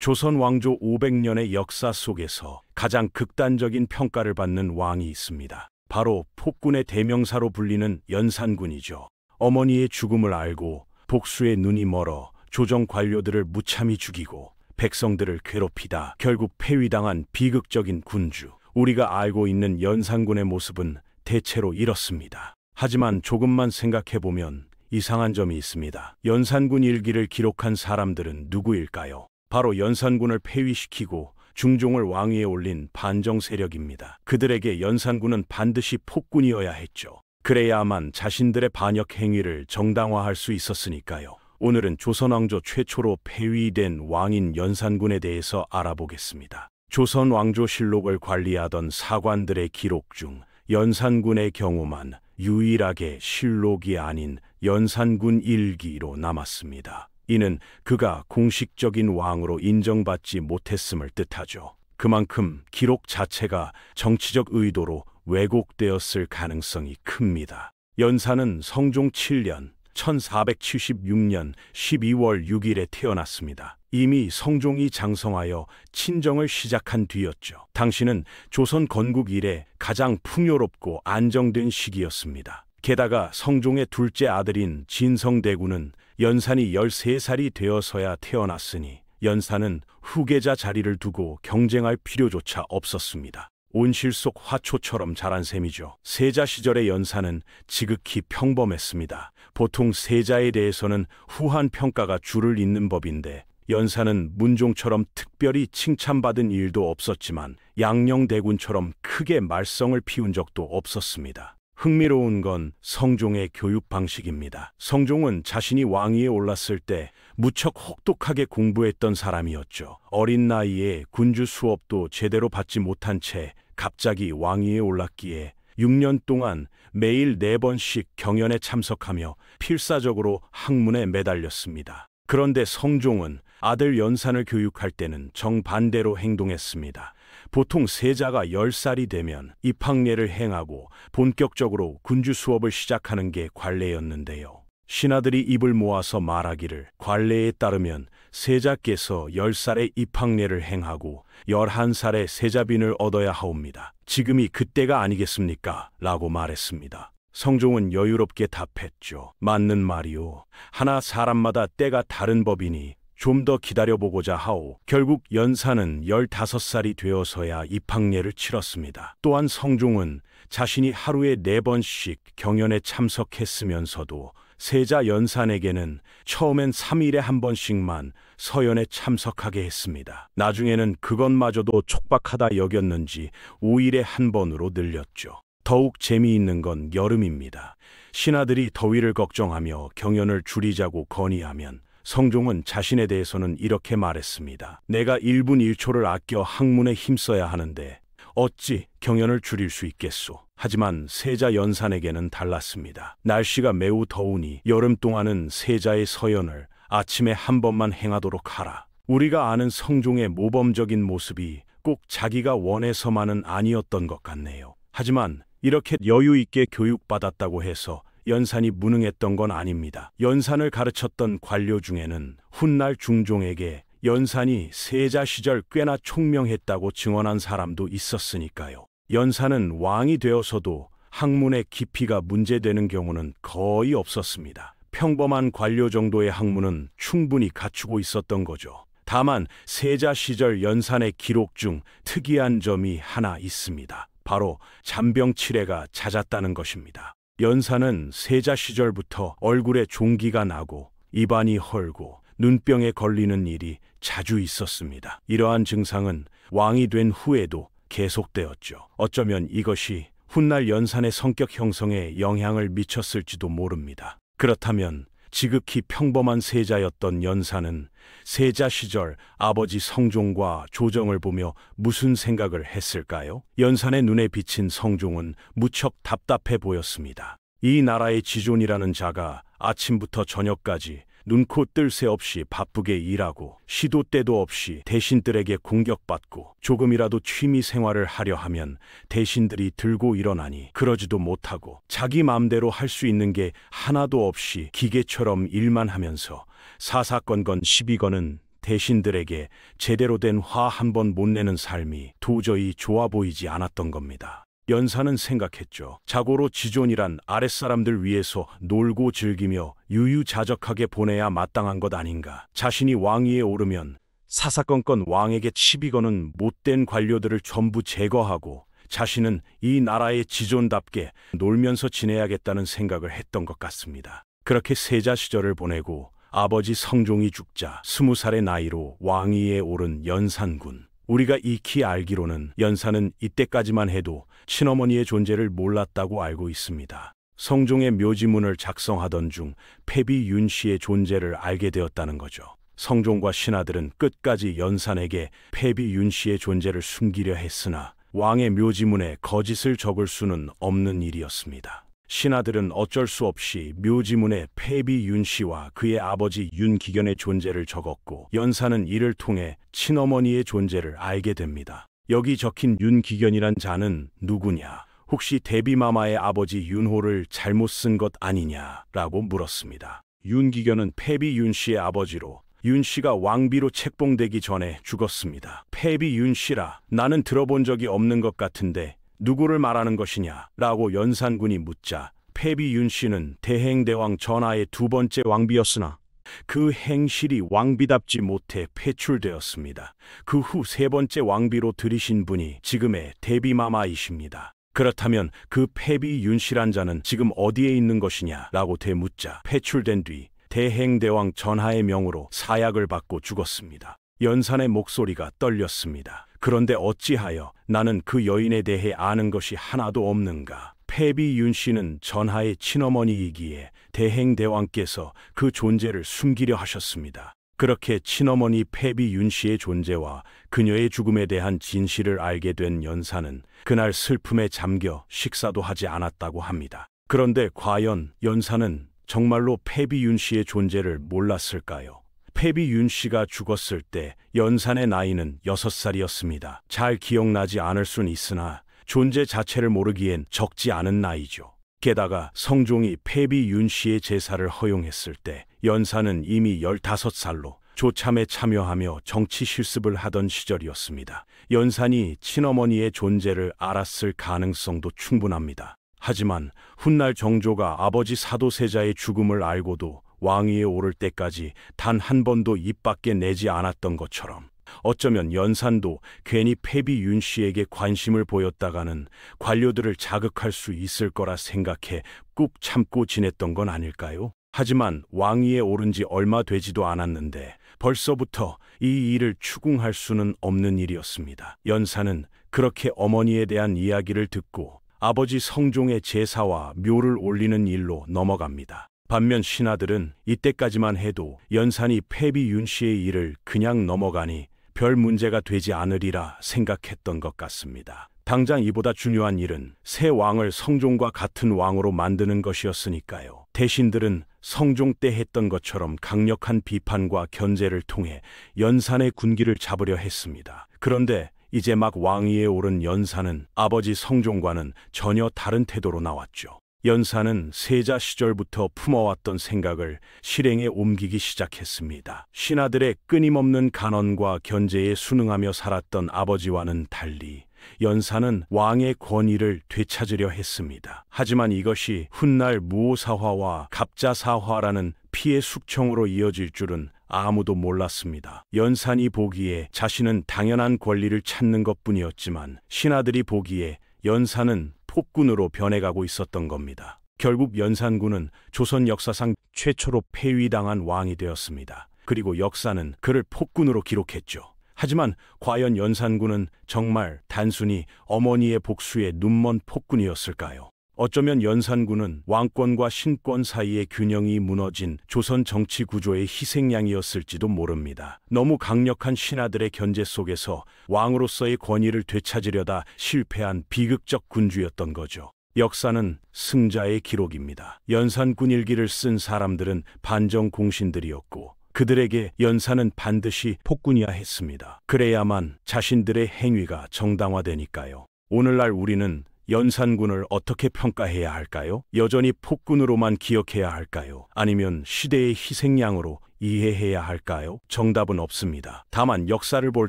조선 왕조 500년의 역사 속에서 가장 극단적인 평가를 받는 왕이 있습니다. 바로 폭군의 대명사로 불리는 연산군이죠. 어머니의 죽음을 알고 복수의 눈이 멀어 조정 관료들을 무참히 죽이고 백성들을 괴롭히다 결국 폐위당한 비극적인 군주. 우리가 알고 있는 연산군의 모습은 대체로 이렇습니다. 하지만 조금만 생각해보면 이상한 점이 있습니다. 연산군 일기를 기록한 사람들은 누구일까요? 바로 연산군을 폐위시키고 중종을 왕위에 올린 반정 세력입니다. 그들에게 연산군은 반드시 폭군이어야 했죠. 그래야만 자신들의 반역 행위를 정당화할 수 있었으니까요. 오늘은 조선왕조 최초로 폐위된 왕인 연산군에 대해서 알아보겠습니다. 조선 왕조실록을 관리하던 사관들의 기록 중 연산군의 경우만 유일하게 실록이 아닌 연산군 일기로 남았습니다. 이는 그가 공식적인 왕으로 인정받지 못했음을 뜻하죠. 그만큼 기록 자체가 정치적 의도로 왜곡되었을 가능성이 큽니다. 연산은 성종 7년 1476년 12월 6일에 태어났습니다. 이미 성종이 장성하여 친정을 시작한 뒤였죠. 당시는 조선 건국 이래 가장 풍요롭고 안정된 시기였습니다. 게다가 성종의 둘째 아들인 진성대군은 연산이 13살이 되어서야 태어났으니 연산은 후계자 자리를 두고 경쟁할 필요조차 없었습니다. 온실 속 화초처럼 자란 셈이죠. 세자 시절의 연산은 지극히 평범했습니다. 보통 세자에 대해서는 후한 평가가 줄을 잇는 법인데 연산은 문종처럼 특별히 칭찬받은 일도 없었지만 양녕대군처럼 크게 말썽을 피운 적도 없었습니다. 흥미로운 건 성종의 교육 방식입니다. 성종은 자신이 왕위에 올랐을 때 무척 혹독하게 공부했던 사람이었죠. 어린 나이에 군주 수업도 제대로 받지 못한 채 갑자기 왕위에 올랐기에 6년 동안 매일 4번씩 경연에 참석하며 필사적으로 학문에 매달렸습니다. 그런데 성종은 아들 연산을 교육할 때는 정반대로 행동했습니다. 보통 세자가 10살이 되면 입학례를 행하고 본격적으로 군주 수업을 시작하는 게 관례였는데요. 신하들이 입을 모아서 말하기를 관례에 따르면 세자께서 10살에 입학례를 행하고 11살에 세자빈을 얻어야 하옵니다. 지금이 그때가 아니겠습니까? 라고 말했습니다. 성종은 여유롭게 답했죠. 맞는 말이오. 하나 사람마다 때가 다른 법이니 좀 더 기다려보고자 하오. 결국 연산은 15살이 되어서야 입학례를 치렀습니다. 또한 성종은 자신이 하루에 4번씩 경연에 참석했으면서도 세자 연산에게는 처음엔 3일에 1번씩만 서연에 참석하게 했습니다. 나중에는 그것마저도 촉박하다 여겼는지 5일에 1번으로 늘렸죠. 더욱 재미있는 건 여름입니다. 신하들이 더위를 걱정하며 경연을 줄이자고 건의하면 성종은 자신에 대해서는 이렇게 말했습니다. 내가 1분 1초를 아껴 학문에 힘써야 하는데 어찌 경연을 줄일 수 있겠소. 하지만 세자 연산에게는 달랐습니다. 날씨가 매우 더우니 여름 동안은 세자의 서연을 아침에 1번만 행하도록 하라. 우리가 아는 성종의 모범적인 모습이 꼭 자기가 원해서만은 아니었던 것 같네요. 하지만 이렇게 여유 있게 교육받았다고 해서 연산이 무능했던 건 아닙니다. 연산을 가르쳤던 관료 중에는 훗날 중종에게 연산이 세자 시절 꽤나 총명했다고 증언한 사람도 있었으니까요. 연산은 왕이 되어서도 학문의 깊이가 문제되는 경우는 거의 없었습니다. 평범한 관료 정도의 학문은 충분히 갖추고 있었던 거죠. 다만 세자 시절 연산의 기록 중 특이한 점이 하나 있습니다. 바로 잔병치레가 잦았다는 것입니다. 연산은 세자 시절부터 얼굴에 종기가 나고 입안이 헐고 눈병에 걸리는 일이 자주 있었습니다. 이러한 증상은 왕이 된 후에도 계속되었죠. 어쩌면 이것이 훗날 연산의 성격 형성에 영향을 미쳤을지도 모릅니다. 그렇다면 지극히 평범한 세자였던 연산은 세자 시절 아버지 성종과 조정을 보며 무슨 생각을 했을까요? 연산의 눈에 비친 성종은 무척 답답해 보였습니다. 이 나라의 지존이라는 자가 아침부터 저녁까지 눈코 뜰 새 없이 바쁘게 일하고 시도 때도 없이 대신들에게 공격받고 조금이라도 취미 생활을 하려 하면 대신들이 들고 일어나니 그러지도 못하고 자기 마음대로 할 수 있는 게 하나도 없이 기계처럼 일만 하면서 사사건건 시비거는 대신들에게 제대로 된 화 한 번 못 내는 삶이 도저히 좋아 보이지 않았던 겁니다. 연산은 생각했죠. 자고로 지존이란 아랫사람들 위해서 놀고 즐기며 유유자적하게 보내야 마땅한 것 아닌가. 자신이 왕위에 오르면 사사건건 왕에게 시비 거는 못된 관료들을 전부 제거하고 자신은 이 나라의 지존답게 놀면서 지내야겠다는 생각을 했던 것 같습니다. 그렇게 세자 시절을 보내고 아버지 성종이 죽자 20살의 나이로 왕위에 오른 연산군. 우리가 익히 알기로는 연산은 이때까지만 해도 친어머니의 존재를 몰랐다고 알고 있습니다. 성종의 묘지문을 작성하던 중 패비 윤씨의 존재를 알게 되었다는 거죠. 성종과 신하들은 끝까지 연산에게 패비 윤씨의 존재를 숨기려 했으나 왕의 묘지문에 거짓을 적을 수는 없는 일이었습니다. 신하들은 어쩔 수 없이 묘지문에 패비 윤씨와 그의 아버지 윤기견의 존재를 적었고 연산은 이를 통해 친어머니의 존재를 알게 됩니다. 여기 적힌 윤기견이란 자는 누구냐? 혹시 대비마마의 아버지 윤호를 잘못 쓴 것 아니냐라고 물었습니다. 윤기견은 패비 윤씨의 아버지로 윤씨가 왕비로 책봉되기 전에 죽었습니다. 패비 윤씨라 나는 들어본 적이 없는 것 같은데 누구를 말하는 것이냐? 라고 연산군이 묻자 패비 윤씨는 대행대왕 전하의 두 번째 왕비였으나 그 행실이 왕비답지 못해 폐출되었습니다. 그 후 세 번째 왕비로 들이신 분이 지금의 대비마마이십니다. 그렇다면 그 패비 윤씨란 자는 지금 어디에 있는 것이냐? 라고 되묻자 폐출된 뒤 대행대왕 전하의 명으로 사약을 받고 죽었습니다. 연산의 목소리가 떨렸습니다. 그런데 어찌하여 나는 그 여인에 대해 아는 것이 하나도 없는가? 패비 윤씨는 전하의 친어머니이기에 대행대왕께서 그 존재를 숨기려 하셨습니다. 그렇게 친어머니 패비 윤씨의 존재와 그녀의 죽음에 대한 진실을 알게 된 연산은 그날 슬픔에 잠겨 식사도 하지 않았다고 합니다. 그런데 과연 연산은 정말로 패비 윤씨의 존재를 몰랐을까요? 패비 윤씨가 죽었을 때 연산의 나이는 6살이었습니다. 잘 기억나지 않을 순 있으나 존재 자체를 모르기엔 적지 않은 나이죠. 게다가 성종이 패비 윤씨의 제사를 허용했을 때 연산은 이미 15살로 조참에 참여하며 정치 실습을 하던 시절이었습니다. 연산이 친어머니의 존재를 알았을 가능성도 충분합니다. 하지만 훗날 정조가 아버지 사도세자의 죽음을 알고도 왕위에 오를 때까지 단 한 번도 입 밖에 내지 않았던 것처럼 어쩌면 연산도 괜히 패비 윤씨에게 관심을 보였다가는 관료들을 자극할 수 있을 거라 생각해 꾹 참고 지냈던 건 아닐까요? 하지만 왕위에 오른 지 얼마 되지도 않았는데 벌써부터 이 일을 추궁할 수는 없는 일이었습니다. 연산은 그렇게 어머니에 대한 이야기를 듣고 아버지 성종의 제사와 묘를 올리는 일로 넘어갑니다. 반면 신하들은 이때까지만 해도 연산이 패비 윤씨의 일을 그냥 넘어가니 별 문제가 되지 않으리라 생각했던 것 같습니다. 당장 이보다 중요한 일은 새 왕을 성종과 같은 왕으로 만드는 것이었으니까요. 대신들은 성종 때 했던 것처럼 강력한 비판과 견제를 통해 연산의 군기를 잡으려 했습니다. 그런데 이제 막 왕위에 오른 연산은 아버지 성종과는 전혀 다른 태도로 나왔죠. 연산은 세자 시절부터 품어왔던 생각을 실행에 옮기기 시작했습니다. 신하들의 끊임없는 간언과 견제에 순응하며 살았던 아버지와는 달리 연산은 왕의 권위를 되찾으려 했습니다. 하지만 이것이 훗날 무오사화와 갑자사화라는 피해 숙청으로 이어질 줄은 아무도 몰랐습니다. 연산이 보기에 자신은 당연한 권리를 찾는 것뿐이었지만 신하들이 보기에 연산은 폭군으로 변해가고 있었던 겁니다. 결국 연산군은 조선 역사상 최초로 폐위당한 왕이 되었습니다. 그리고 역사는 그를 폭군으로 기록했죠. 하지만 과연 연산군은 정말 단순히 어머니의 복수에 눈먼 폭군이었을까요? 어쩌면 연산군은 왕권과 신권 사이의 균형이 무너진 조선 정치 구조의 희생양이었을지도 모릅니다. 너무 강력한 신하들의 견제 속에서 왕으로서의 권위를 되찾으려다 실패한 비극적 군주였던 거죠. 역사는 승자의 기록입니다. 연산군 일기를 쓴 사람들은 반정 공신들이었고 그들에게 연산은 반드시 폭군이야 했습니다. 그래야만 자신들의 행위가 정당화되니까요. 오늘날 우리는 연산군을 어떻게 평가해야 할까요? 여전히 폭군으로만 기억해야 할까요? 아니면 시대의 희생양으로 이해해야 할까요? 정답은 없습니다. 다만 역사를 볼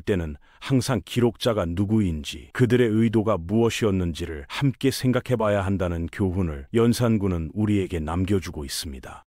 때는 항상 기록자가 누구인지, 그들의 의도가 무엇이었는지를 함께 생각해 봐야 한다는 교훈을 연산군은 우리에게 남겨주고 있습니다.